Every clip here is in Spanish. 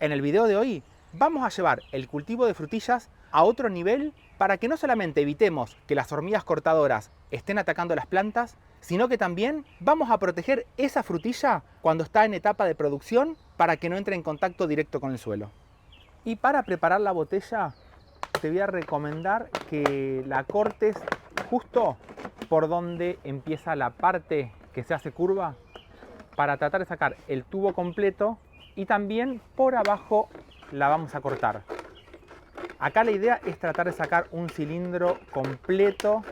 En el video de hoy vamos a llevar el cultivo de frutillas a otro nivel para que no solamente evitemos que las hormigas cortadoras estén atacando las plantas, sino que también vamos a proteger esa frutilla cuando está en etapa de producción para que no entre en contacto directo con el suelo. Y para preparar la botella te voy a recomendar que la cortes justo por donde empieza la parte que se hace curva para tratar de sacar el tubo completo, y también por abajo la vamos a cortar. Acá la idea es tratar de sacar un cilindro completo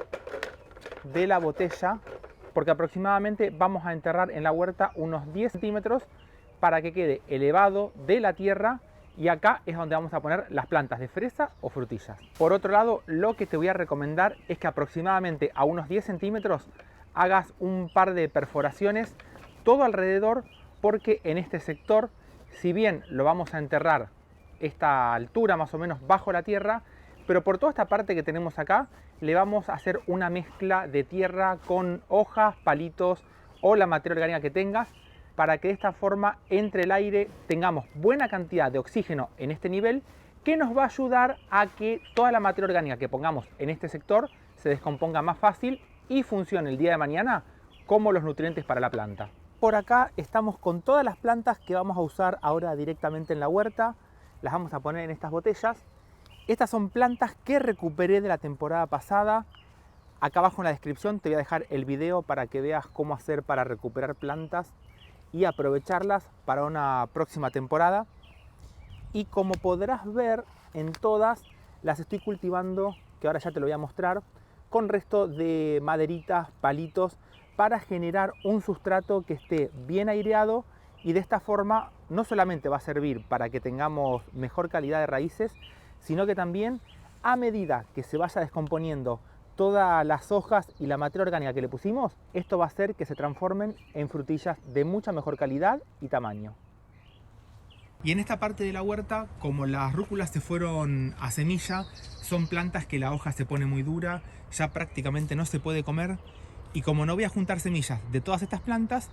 de la botella, porque aproximadamente vamos a enterrar en la huerta unos 10 centímetros para que quede elevado de la tierra, y acá es donde vamos a poner las plantas de fresa o frutillas. Por otro lado, lo que te voy a recomendar es que aproximadamente a unos 10 centímetros hagas un par de perforaciones todo alrededor, porque en este sector, si bien lo vamos a enterrar esta altura más o menos bajo la tierra, pero por toda esta parte que tenemos acá le vamos a hacer una mezcla de tierra con hojas, palitos o la materia orgánica que tengas, para que de esta forma entre el aire, tengamos buena cantidad de oxígeno en este nivel, que nos va a ayudar a que toda la materia orgánica que pongamos en este sector se descomponga más fácil y funcione el día de mañana como los nutrientes para la planta. Por acá estamos con todas las plantas que vamos a usar ahora directamente en la huerta. Las vamos a poner en estas botellas. Estas son plantas que recuperé de la temporada pasada. Acá abajo en la descripción te voy a dejar el video para que veas cómo hacer para recuperar plantas y aprovecharlas para una próxima temporada. Y como podrás ver, en todas las estoy cultivando, que ahora ya te lo voy a mostrar, con resto de maderitas, palitos, para generar un sustrato que esté bien aireado, y de esta forma no solamente va a servir para que tengamos mejor calidad de raíces, sino que también a medida que se vaya descomponiendo todas las hojas y la materia orgánica que le pusimos, esto va a hacer que se transformen en frutillas de mucha mejor calidad y tamaño. Y en esta parte de la huerta, como las rúculas se fueron a semilla, son plantas que la hoja se pone muy dura, ya prácticamente no se puede comer. Y como no voy a juntar semillas de todas estas plantas,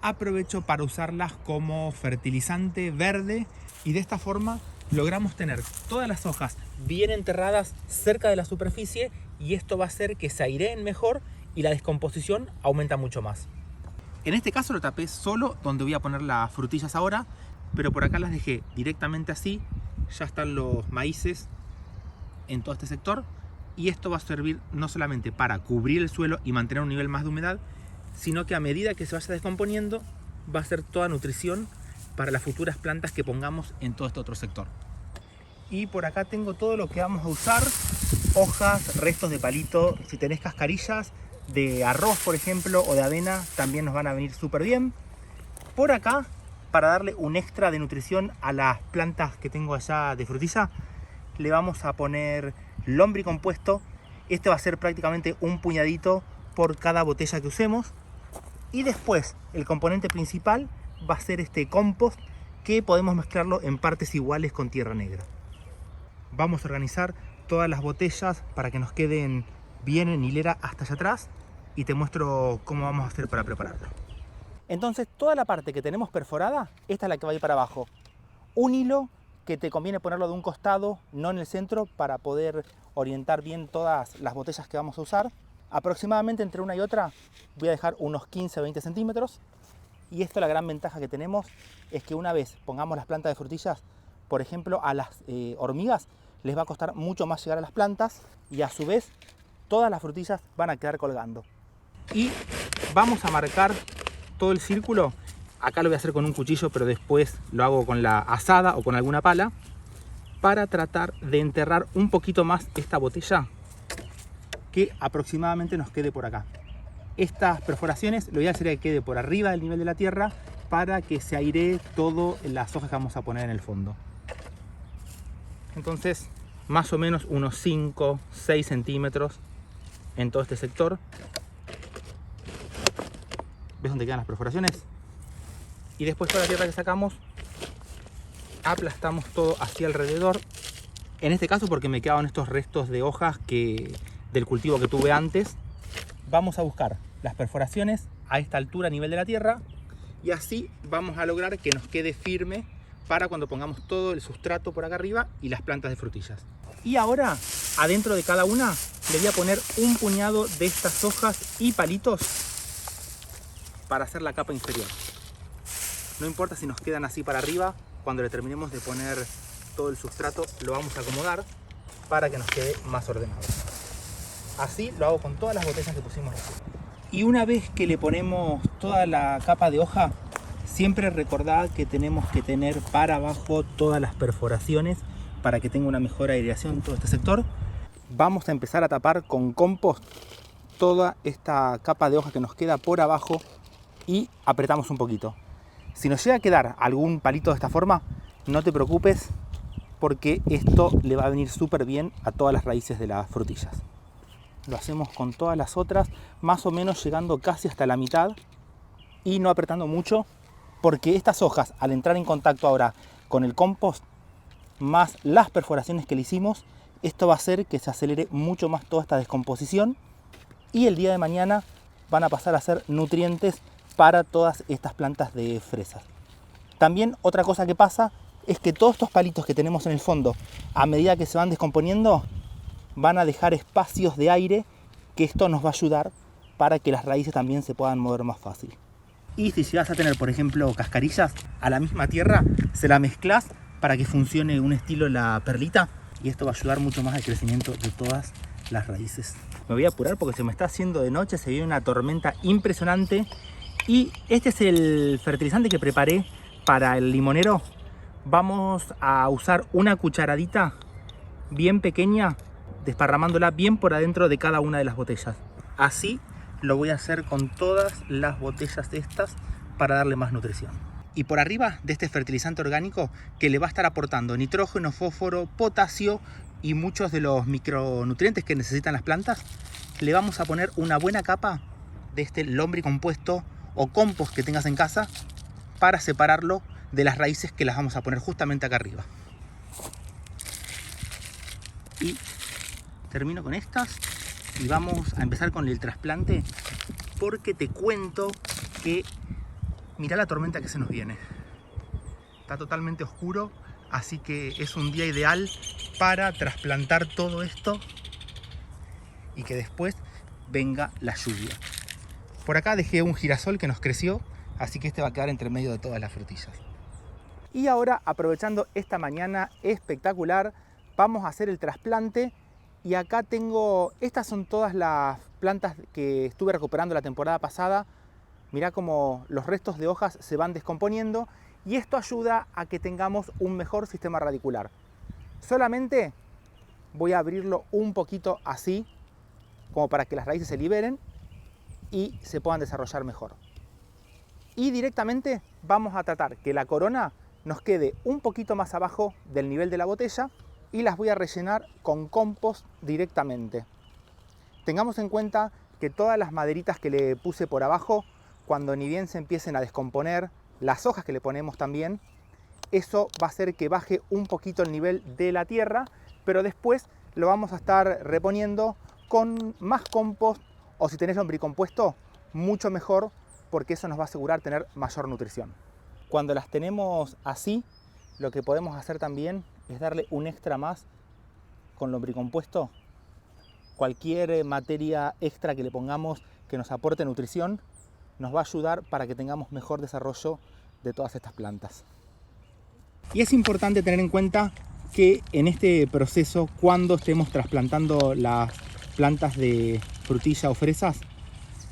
aprovecho para usarlas como fertilizante verde, y de esta forma logramos tener todas las hojas bien enterradas cerca de la superficie, y esto va a hacer que se aireen mejor y la descomposición aumenta mucho más. En este caso lo tapé solo donde voy a poner las frutillas ahora, pero por acá las dejé directamente así. Ya están los maíces en todo este sector. Y esto va a servir no solamente para cubrir el suelo y mantener un nivel más de humedad, sino que a medida que se vaya descomponiendo va a ser toda nutrición para las futuras plantas que pongamos en todo este otro sector. Y por acá tengo todo lo que vamos a usar: hojas, restos de palito. Si tenés cascarillas de arroz, por ejemplo, o de avena, también nos van a venir súper bien. Por acá, para darle un extra de nutrición a las plantas que tengo allá de frutilla, le vamos a poner lombricompuesto. Este va a ser prácticamente un puñadito por cada botella que usemos. Y después el componente principal va a ser este compost, que podemos mezclarlo en partes iguales con tierra negra. Vamos a organizar todas las botellas para que nos queden bien en hilera hasta allá atrás, y te muestro cómo vamos a hacer para prepararlo. Entonces, toda la parte que tenemos perforada, esta es la que va a ir para abajo. Un hilo que te conviene ponerlo de un costado, no en el centro, para poder orientar bien todas las botellas que vamos a usar. Aproximadamente entre una y otra voy a dejar unos 15-20 centímetros. Y esto, la gran ventaja que tenemos es que una vez pongamos las plantas de frutillas, por ejemplo, a las hormigas les va a costar mucho más llegar a las plantas, y a su vez todas las frutillas van a quedar colgando. Y vamos a marcar todo el círculo. Acá lo voy a hacer con un cuchillo, pero después lo hago con la azada o con alguna pala, para tratar de enterrar un poquito más esta botella, que aproximadamente nos quede por acá. Estas perforaciones lo voy a hacer que quede por arriba del nivel de la tierra, para que se airee todo las hojas que vamos a poner en el fondo. Entonces, más o menos unos 5-6 centímetros en todo este sector. ¿Ves dónde quedan las perforaciones? Y después toda la tierra que sacamos, aplastamos todo hacia alrededor. En este caso, porque me quedaban estos restos de hojas del cultivo que tuve antes, vamos a buscar las perforaciones a esta altura a nivel de la tierra, y así vamos a lograr que nos quede firme para cuando pongamos todo el sustrato por acá arriba y las plantas de frutillas. Y ahora, adentro de cada una, le voy a poner un puñado de estas hojas y palitos para hacer la capa inferior. No importa si nos quedan así para arriba, cuando le terminemos de poner todo el sustrato lo vamos a acomodar para que nos quede más ordenado. Así lo hago con todas las botellas que pusimos aquí. Y una vez que le ponemos toda la capa de hoja, siempre recordad que tenemos que tener para abajo todas las perforaciones para que tenga una mejor aireación en todo este sector. Vamos a empezar a tapar con compost toda esta capa de hoja que nos queda por abajo y apretamos un poquito. Si nos llega a quedar algún palito de esta forma, no te preocupes porque esto le va a venir súper bien a todas las raíces de las frutillas. Lo hacemos con todas las otras, más o menos llegando casi hasta la mitad y no apretando mucho, porque estas hojas, al entrar en contacto ahora con el compost, más las perforaciones que le hicimos, esto va a hacer que se acelere mucho más toda esta descomposición y el día de mañana van a pasar a ser nutrientes para todas estas plantas de fresas. También otra cosa que pasa es que todos estos palitos que tenemos en el fondo, a medida que se van descomponiendo, van a dejar espacios de aire, que esto nos va a ayudar para que las raíces también se puedan mover más fácil. Y si llegas a tener, por ejemplo, cascarillas, a la misma tierra se la mezclas para que funcione un estilo la perlita, y esto va a ayudar mucho más al crecimiento de todas las raíces. Me voy a apurar porque se me está haciendo de noche, se viene una tormenta impresionante, y este es el fertilizante que preparé para el limonero. Vamos a usar una cucharadita bien pequeña, desparramándola bien por adentro de cada una de las botellas. Así lo voy a hacer con todas las botellas de estas para darle más nutrición. Y por arriba de este fertilizante orgánico, que le va a estar aportando nitrógeno, fósforo, potasio y muchos de los micronutrientes que necesitan las plantas, le vamos a poner una buena capa de este lombricompuesto o compost que tengas en casa para separarlo de las raíces que las vamos a poner justamente acá arriba. Y termino con estas y vamos a empezar con el trasplante, porque te cuento que mirá la tormenta que se nos viene. Está totalmente oscuro, así que es un día ideal para trasplantar todo esto y que después venga la lluvia. Por acá dejé un girasol que nos creció, así que este va a quedar entre medio de todas las frutillas. Y ahora, aprovechando esta mañana espectacular, vamos a hacer el trasplante. Y acá tengo, estas son todas las plantas que estuve recuperando la temporada pasada. Mirá cómo los restos de hojas se van descomponiendo y esto ayuda a que tengamos un mejor sistema radicular. Solamente voy a abrirlo un poquito así, como para que las raíces se liberen y se puedan desarrollar mejor. Y directamente vamos a tratar que la corona nos quede un poquito más abajo del nivel de la botella y las voy a rellenar con compost directamente. Tengamos en cuenta que todas las maderitas que le puse por abajo, cuando ni bien se empiecen a descomponer, las hojas que le ponemos también, eso va a hacer que baje un poquito el nivel de la tierra, pero después lo vamos a estar reponiendo con más compost, o si tenés lombricompuesto, mucho mejor, porque eso nos va a asegurar tener mayor nutrición. Cuando las tenemos así, lo que podemos hacer también es darle un extra más con lombricompuesto. Cualquier materia extra que le pongamos que nos aporte nutrición nos va a ayudar para que tengamos mejor desarrollo de todas estas plantas. Y es importante tener en cuenta que en este proceso, cuando estemos trasplantando las plantas de frutilla o fresas,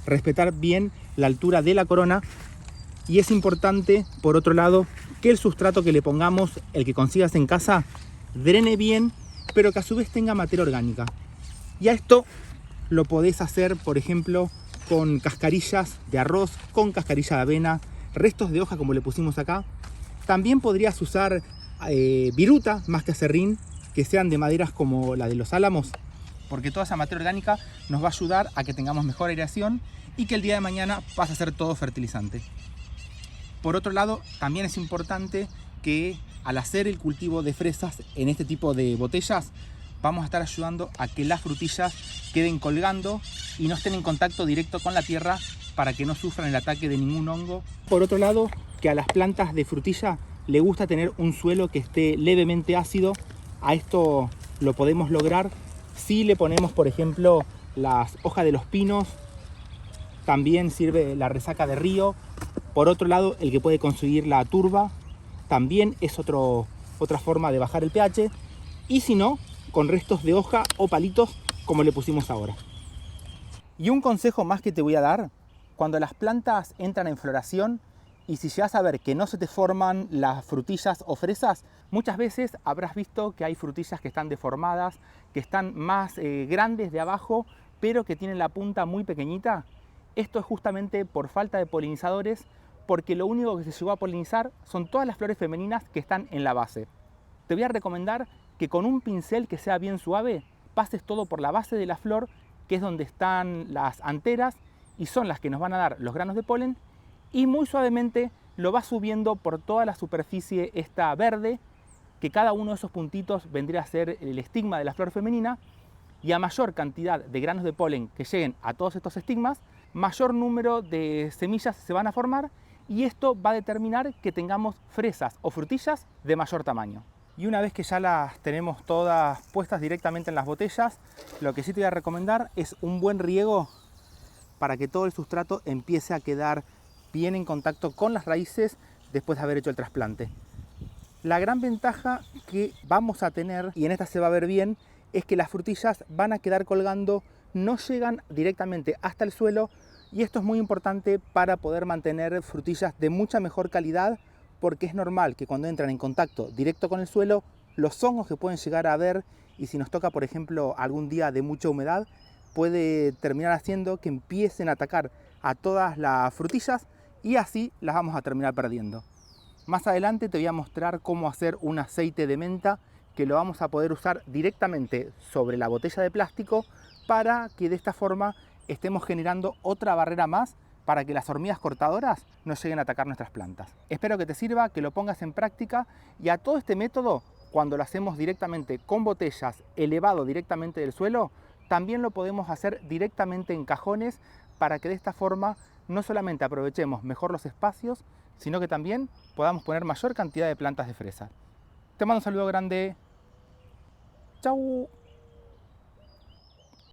respetar bien la altura de la corona. Y es importante, por otro lado, que el sustrato que le pongamos, el que consigas en casa, drene bien, pero que a su vez tenga materia orgánica. Y a esto lo podés hacer, por ejemplo, con cascarillas de arroz, con cascarilla de avena, restos de hoja como le pusimos acá. También podrías usar viruta más que acerrín, que sean de maderas como la de los álamos, porque toda esa materia orgánica nos va a ayudar a que tengamos mejor aireación y que el día de mañana pase a ser todo fertilizante. Por otro lado, también es importante que al hacer el cultivo de fresas en este tipo de botellas, vamos a estar ayudando a que las frutillas queden colgando y no estén en contacto directo con la tierra para que no sufran el ataque de ningún hongo. Por otro lado, que a las plantas de frutilla le gusta tener un suelo que esté levemente ácido. A esto lo podemos lograr si le ponemos, por ejemplo, las hojas de los pinos. También sirve la resaca de río. Por otro lado, el que puede conseguir la turba también es otra forma de bajar el pH. Y si no, con restos de hoja o palitos como le pusimos ahora. Y un consejo más que te voy a dar: cuando las plantas entran en floración y si llegas a ver que no se te forman las frutillas o fresas, muchas veces habrás visto que hay frutillas que están deformadas, que están más grandes de abajo, pero que tienen la punta muy pequeñita. Esto es justamente por falta de polinizadores, porque lo único que se llegó a polinizar son todas las flores femeninas que están en la base. Te voy a recomendar que con un pincel que sea bien suave, pases todo por la base de la flor, que es donde están las anteras y son las que nos van a dar los granos de polen, y muy suavemente lo vas subiendo por toda la superficie esta verde, que cada uno de esos puntitos vendría a ser el estigma de la flor femenina, y a mayor cantidad de granos de polen que lleguen a todos estos estigmas, mayor número de semillas se van a formar, y esto va a determinar que tengamos fresas o frutillas de mayor tamaño. Y una vez que ya las tenemos todas puestas directamente en las botellas, lo que sí te voy a recomendar es un buen riego para que todo el sustrato empiece a quedar bien en contacto con las raíces después de haber hecho el trasplante. La gran ventaja que vamos a tener, y en esta se va a ver bien, es que las frutillas van a quedar colgando, no llegan directamente hasta el suelo, y esto es muy importante para poder mantener frutillas de mucha mejor calidad, porque es normal que cuando entran en contacto directo con el suelo, los hongos que pueden llegar a haber, y si nos toca por ejemplo algún día de mucha humedad, puede terminar haciendo que empiecen a atacar a todas las frutillas y así las vamos a terminar perdiendo. Más adelante te voy a mostrar cómo hacer un aceite de menta que lo vamos a poder usar directamente sobre la botella de plástico para que de esta forma estemos generando otra barrera más para que las hormigas cortadoras no lleguen a atacar nuestras plantas. Espero que te sirva, que lo pongas en práctica, y a todo este método, cuando lo hacemos directamente con botellas elevado directamente del suelo, también lo podemos hacer directamente en cajones para que de esta forma no solamente aprovechemos mejor los espacios, sino que también podamos poner mayor cantidad de plantas de fresa. Te mando un saludo grande. ¡Chau!